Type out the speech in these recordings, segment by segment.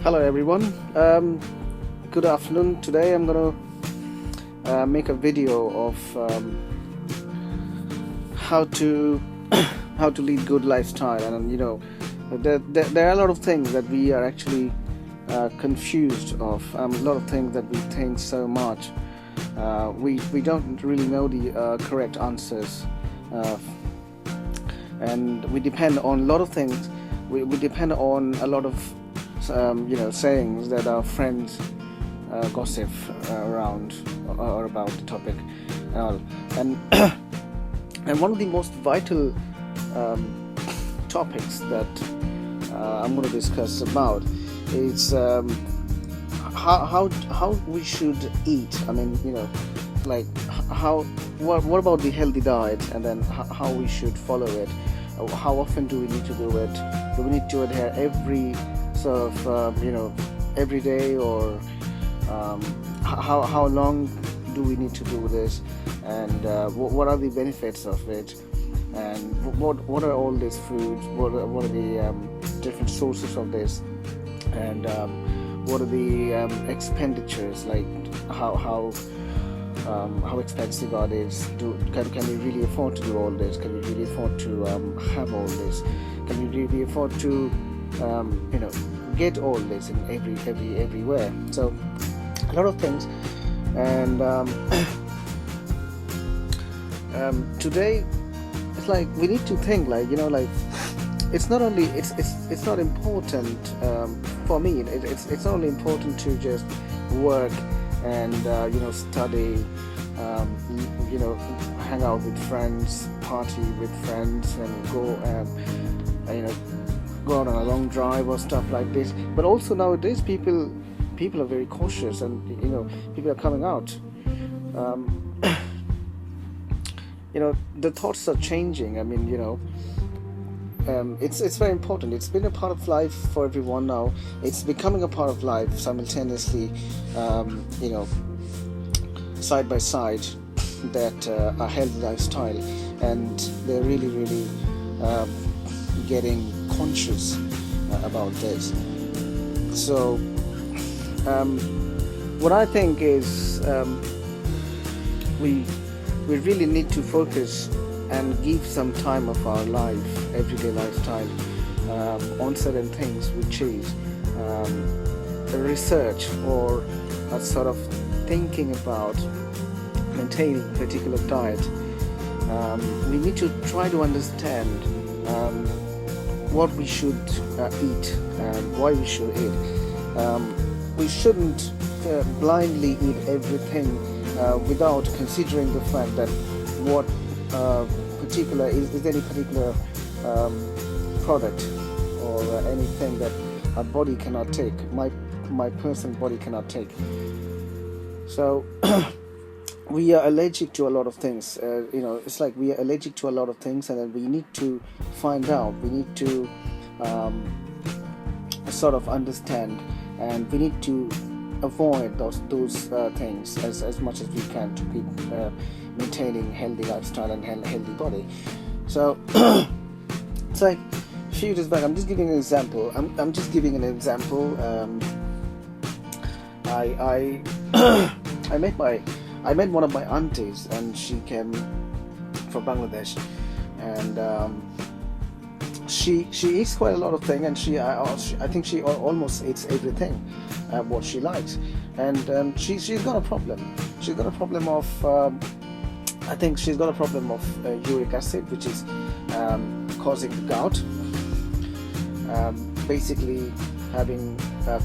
Hello everyone. Good afternoon. Today I'm gonna make a video of how to how to lead good lifestyle, and there are a lot of things that we are actually confused of. A lot of things that we think so much. We don't really know the correct answers, uh, and we depend on a lot of things. We depend on a lot of sayings that our friends gossip around or about the topic and all. And and one of the most vital topics that I'm going to discuss about is how we should eat. I mean, like how what about the healthy diet, and then how we should follow it. How often do we need to do it? Do we need to adhere every sort of every day, or how long do we need to do this, and what are the benefits of it, and what are all these foods, what are the different sources of this, and what are the expenditures, like how expensive are these? Can we really afford to do all this? Can we really afford to have all this? Can we really afford to get all this in everywhere? So a lot of things. And today it's like we need to think, like it's not only it's not important for me. It's not only important to just work and study, hang out with friends, party with friends, and go out on a long drive or stuff like this. But also nowadays people are very cautious, and people are coming out. The thoughts are changing. I mean, it's very important. It's been a part of life for everyone now. It's becoming a part of life simultaneously, side by side, that a healthy lifestyle, and they're really getting conscious about this. So what I think is we really need to focus and give some time of our life, everyday lifestyle, on certain things, which is research or a sort of thinking about maintaining a particular diet. We need to try to understand what we should eat and why we should eat. We shouldn't blindly eat everything without considering the fact that what particular is any particular product or anything that our body cannot take, my personal body cannot take. So we are allergic to a lot of things. It's like we are allergic to a lot of things, and then we need to find out. We need to sort of understand, and we need to avoid those things as much as we can to keep maintaining healthy lifestyle and healthy body. So it's like a few days back, I'm just giving an example. I'm just giving an example. I I met one of my aunties, and she came from Bangladesh, and she eats quite a lot of things, and I think she almost eats everything what she likes, and she's got a problem. She's got a problem of I think she's got a problem of uric acid, which is causing gout. Basically having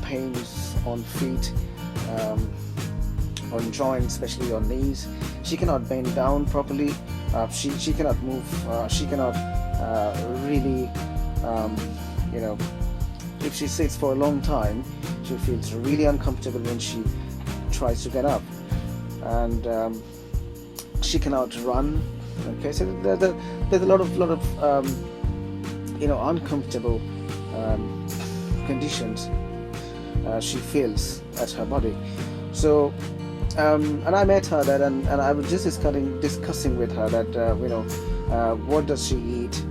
pains on feet, on joints, especially on knees. She cannot bend down properly. She cannot move. She cannot really, if she sits for a long time, she feels really uncomfortable when she tries to get up, and she cannot run. Okay, so there's a lot of uncomfortable conditions she feels at her body. So and I met her and I was just discussing with her that what does she eat,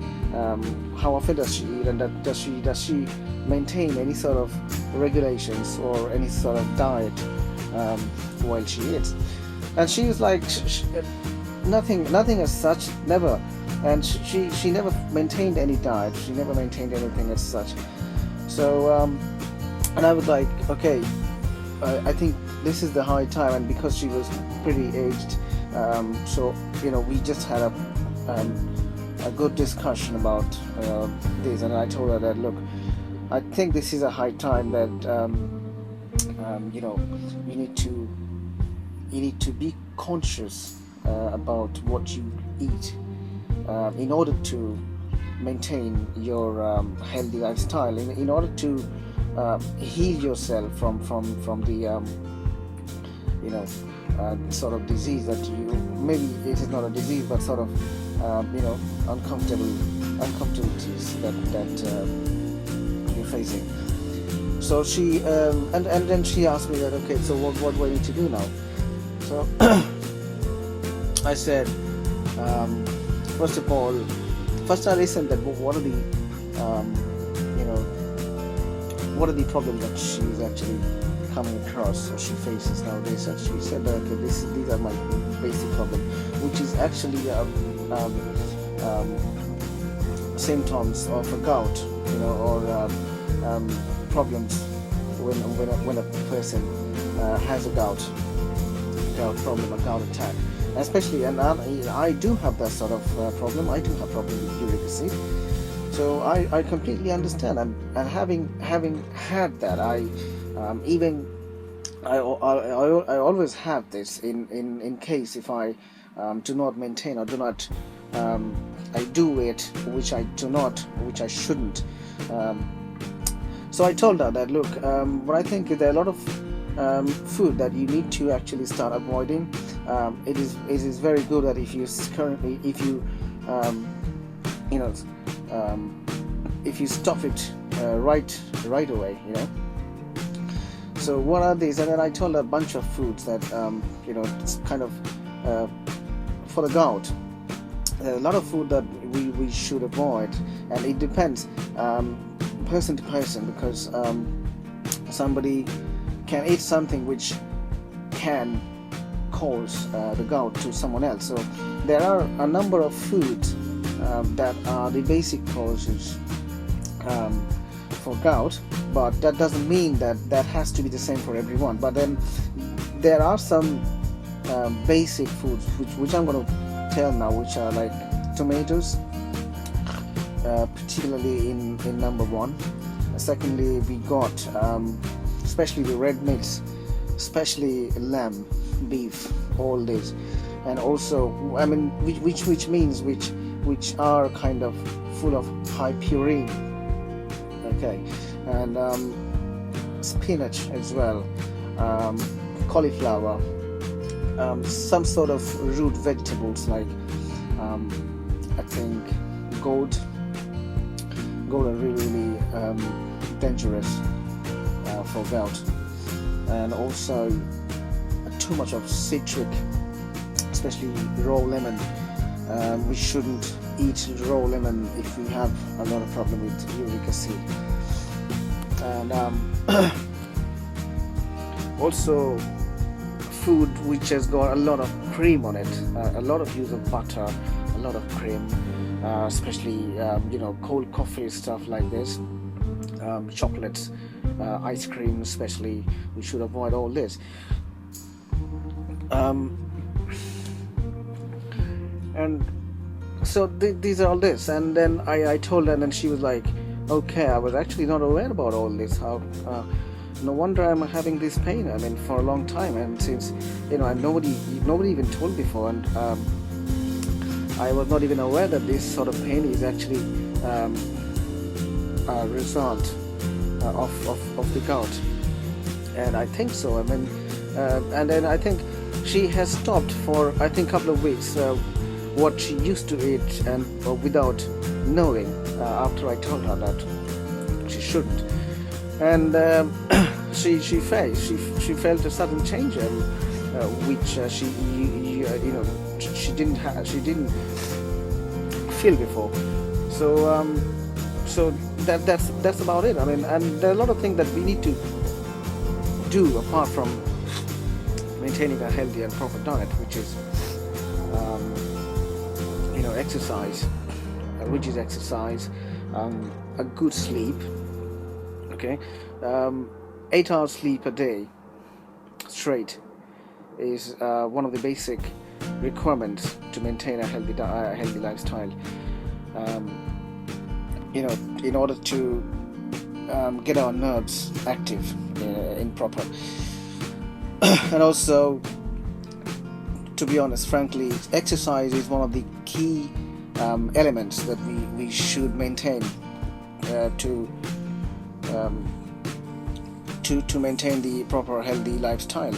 how often does she eat, and does she maintain any sort of regulations or any sort of diet um, while she eats. And she was like, nothing as such, never. And she never maintained any diet, she never maintained anything as such. So and I was like, okay, I think this is the high time. And because she was pretty aged, so we just had a good discussion about this, and I told her that, look, I think this is a high time that you need to be conscious about what you eat in order to maintain your healthy lifestyle, in order to heal yourself from the sort of disease that maybe it is not a disease, but sort of uncomfortabilities that you're facing. So she and then she asked me that, okay, so what do I need to do now? So I said, first of all, I listened that what are the what are the problems that she's actually coming across or she faces nowadays. And she said that, okay, these are my basic problems, which is actually symptoms of a gout, or problems when a person has a gout problem, a gout attack, especially. And I do have that sort of problem. I do have problem with uric acid. So I completely understand, and having had that, I always have this in case if I do not maintain or do not I do it, which I shouldn't. So I told her that, look, but I think there are a lot of food that you need to actually start avoiding. It is very good that if you stop it right away, So what are these? And then I told her a bunch of foods that it's kind of for the gout. There are a lot of food that we should avoid, and it depends person to person, because somebody can eat something which can cause the gout to someone else. So there are a number of foods that are the basic causes for gout, but that doesn't mean that has to be the same for everyone. But then there are some basic foods which I'm going to tell now, which are like tomatoes, particularly in number one. Secondly, we got especially the red meats, especially lamb, beef, all this, and also which means which are kind of full of high purine, okay, and spinach as well, cauliflower, some sort of root vegetables like I think gourd are really dangerous for gout, and also too much of citric, especially raw lemon. We shouldn't eat raw lemon if we have a lot of problem with uric acid. And also food which has got a lot of cream on it, a lot of use of butter, a lot of cream, especially cold coffee, stuff like this, chocolates, ice cream especially. We should avoid all this. And so these are all this. And then I told her, and then she was like, okay, I was actually not aware about all this. How no wonder I'm having this pain, for a long time, and since nobody even told before, and I was not even aware that this sort of pain is actually a result of the gout. And I think so. And then I think she has stopped for I think a couple of weeks what she used to eat, and without knowing, after I told her that she shouldn't. And she felt a sudden change, which she didn't feel before. So so that's about it. I mean, and there are a lot of things that we need to do apart from maintaining a healthy and proper diet, which is um, exercise, a good sleep. Okay, 8 hours sleep a day straight is one of the basic requirements to maintain a healthy lifestyle. Um, in order to get our nerves active in proper, and also, to be honest, frankly, exercise is one of the key elements that we should maintain to maintain the proper healthy lifestyle,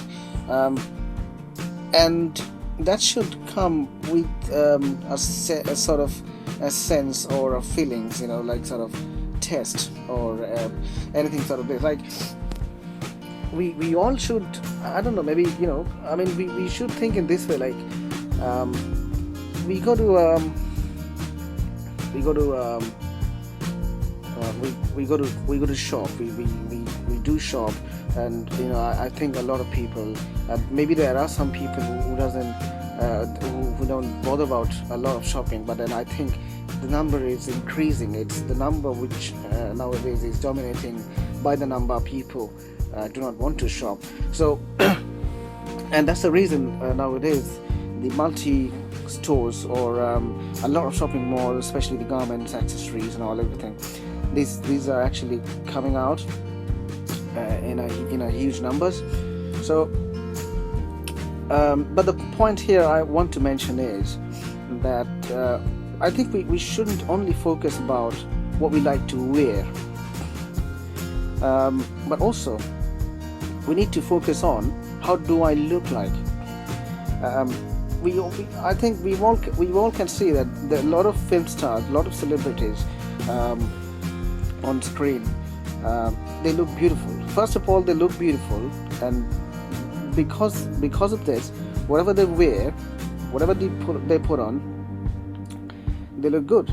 and that should come with a sort of a sense or a feelings, like sort of test or anything sort of this. Like we all should, I don't know, maybe I mean, we should think in this way, like we go to we go to shop, we do shop, and I think a lot of people, maybe there are some people who doesn't who don't bother about a lot of shopping, but then I think the number is increasing. It's the number which nowadays is dominating by the number of people do not want to shop. So and that's the reason nowadays the multi stores or a lot of shopping malls, especially the garments, accessories and all everything, these are actually coming out in a huge numbers. So but the point here I want to mention is that I think we shouldn't only focus about what we like to wear, but also we need to focus on how do I look like. I think we all can see that there are a lot of film stars, a lot of celebrities on screen. They look beautiful. First of all, they look beautiful, and because of this, whatever they wear, whatever they put on, they look good.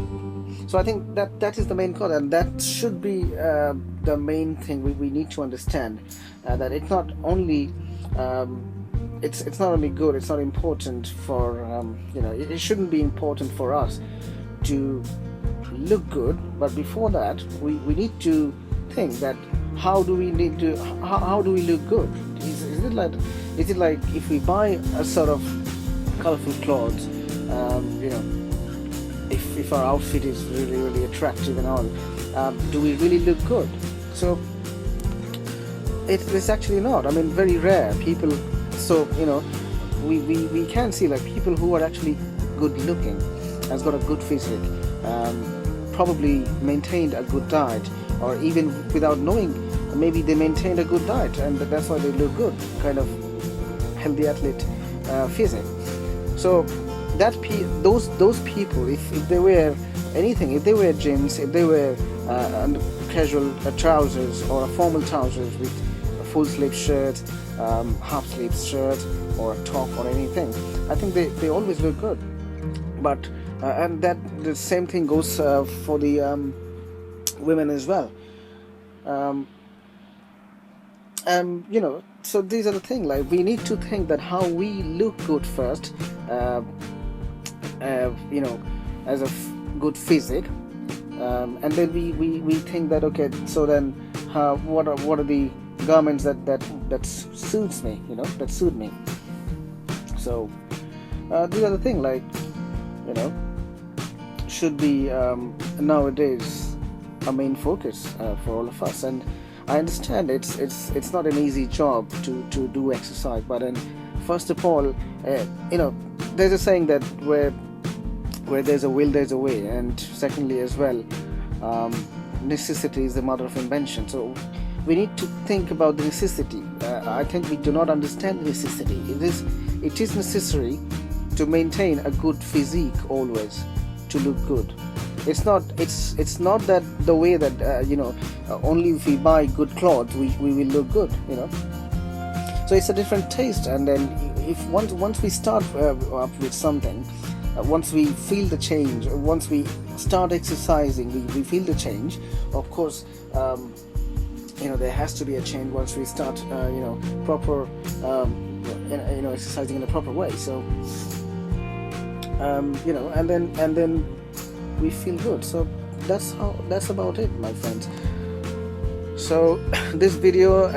So I think that is the main cause, and that should be the main thing we need to understand, that it's not only it's not only good, it's not important for it shouldn't be important for us to look good, but before that we need to think that how do we look good. Is it like if we buy a sort of colorful clothes, if our outfit is really, really attractive and all, do we really look good? So it's actually not. I mean, very rare people. So we can see like people who are actually good looking, has got a good physique, probably maintained a good diet, or even without knowing, maybe they maintained a good diet and that's why they look good, kind of healthy athlete physique. So those people, if they wear anything, if they wear jeans, if they wear casual trousers or a formal trousers with a full sleeve shirt, half sleeve shirt or a top or anything, I think they always look good. But and that the same thing goes for the women as well. So these are the things, like we need to think that how we look good first, as a good physique, and then we think that, okay, so then what are the garments that suits me, that suit me. So these are the thing, like should be nowadays a main focus for all of us. And I understand it's not an easy job to do exercise, but then first of all, there's a saying that where there's a will, there's a way, and secondly as well, necessity is the mother of invention. So we need to think about the necessity. I think we do not understand the necessity. It is necessary to maintain a good physique always, to look good. It's not that the way that only if we buy good clothes we will look good. So it's a different taste, and then if once we start up with something, once we feel the change, once we start exercising, we feel the change. Of course, there has to be a change once we start proper exercising in a proper way. So and then we feel good. So that's about it, my friends. So this video,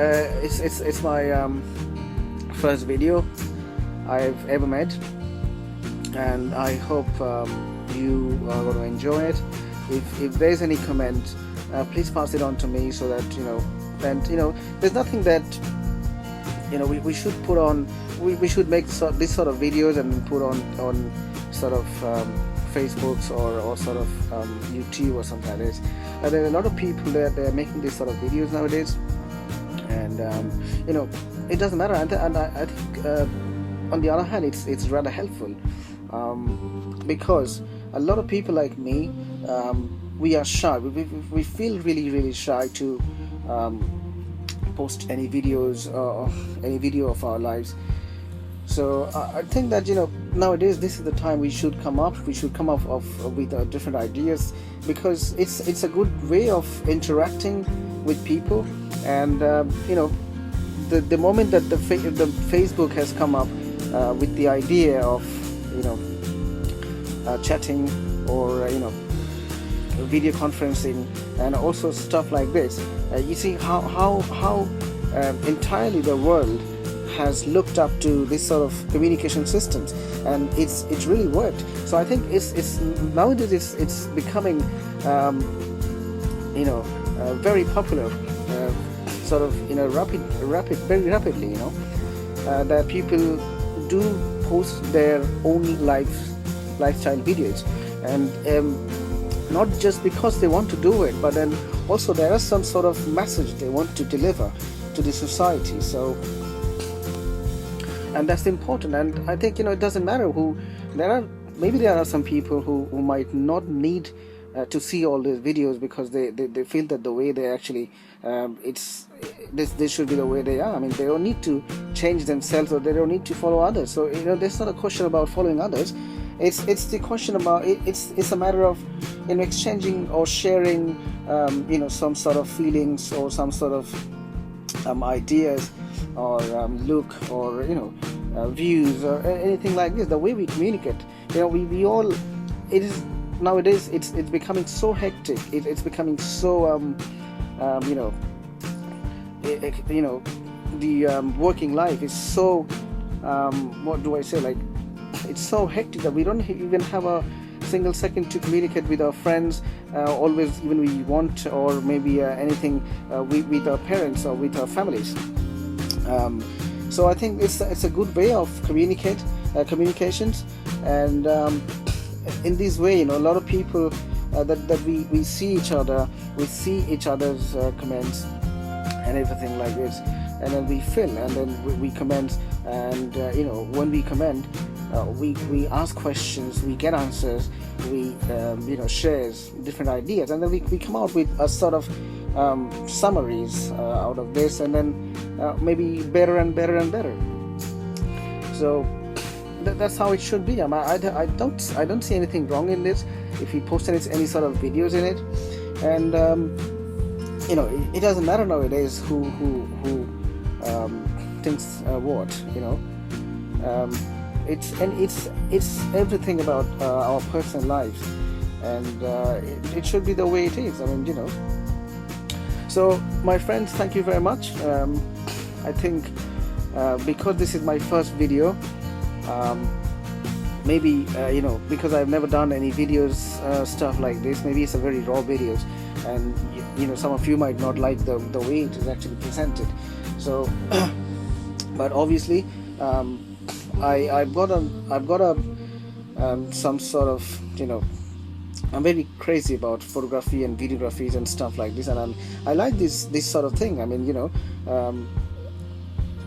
it's my first video I've ever made, and I hope you are going to enjoy it. If there's any comment, please pass it on to me, so that there's nothing that we should put on. We should make this sort of videos and put on sort of Facebooks or sort of YouTube or something like this. There are a lot of people that they're making these sort of videos nowadays, and it doesn't matter. And I think on the other hand, it's rather helpful, because a lot of people like me, we are shy. We feel really shy to post any videos or any video of our lives. So I think that nowadays this is the time we should come up with different ideas, because it's a good way of interacting with people. And the moment that the Facebook has come up with the idea of chatting or video conferencing and also stuff like this, you see how entirely the world has looked up to this sort of communication systems, and it's really worked. So I think it's nowadays it's becoming very popular, sort of very rapidly, that people do post their own lifestyle videos, and not just because they want to do it, but then also there is some sort of message they want to deliver to the society. So, and that's important. And I think it doesn't matter who there are. Maybe there are some people who might not need to see all these videos, because they feel that the way they actually this should be the way they are. I mean, they don't need to change themselves, or they don't need to follow others. So there's not a question about following others. It's the question about it's a matter of exchanging or sharing some sort of feelings or some sort of ideas or look or views or anything like this. The way we communicate, we all, it is nowadays it's becoming so hectic. It's becoming so the working life is so what do I say, like, it's so hectic that we don't even have a single second to communicate with our friends, always, even we want, or maybe anything with our parents or with our families. So I think it's a good way of communications, and in this way, a lot of people that we see each other, we see each other's comments and everything like this, and then we fill, and then we comment, and when we comment, we ask questions, we get answers, we shares different ideas, and then we come out with a sort of summaries out of this, and then maybe better and better and better. So that's how it should be. I don't see anything wrong in this if we post any sort of videos in it, and it doesn't matter nowadays who thinks what. It's everything about our personal lives, and it should be the way it is. I mean, So, my friends, thank you very much. I think because this is my first video, maybe because I've never done any videos stuff like this, maybe it's a very raw videos, and some of you might not like the way it is actually presented. So, but obviously, I've got some sort of I'm very crazy about photography and videographies and stuff like this, and I like this sort of thing. I mean,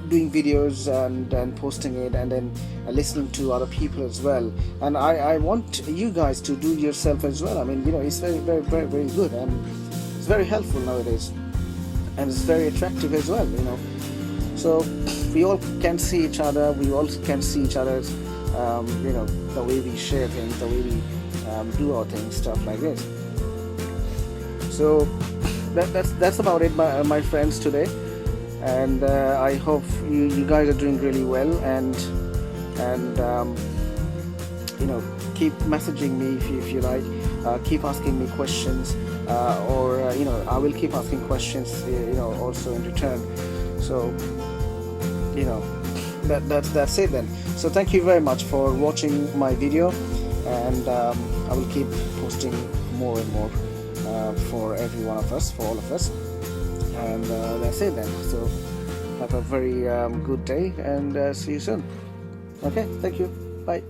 doing videos and posting it, and then listening to other people as well. And I want you guys to do yourself as well. I mean, it's very, very, very, very good, and it's very helpful nowadays, and it's very attractive as well. So we all can see each other. We all can see each other's the way we share things, the way we do our things, stuff like this. So that's about it, my friends, today. And I hope you guys are doing really well, and keep messaging me if you like. Keep asking me questions, or I will keep asking questions also in return. So that's it then. So thank you very much for watching my video, and I will keep posting more and more for every one of us, for all of us. And that's it then. So have a very good day, and see you soon. Okay, thank you. Bye.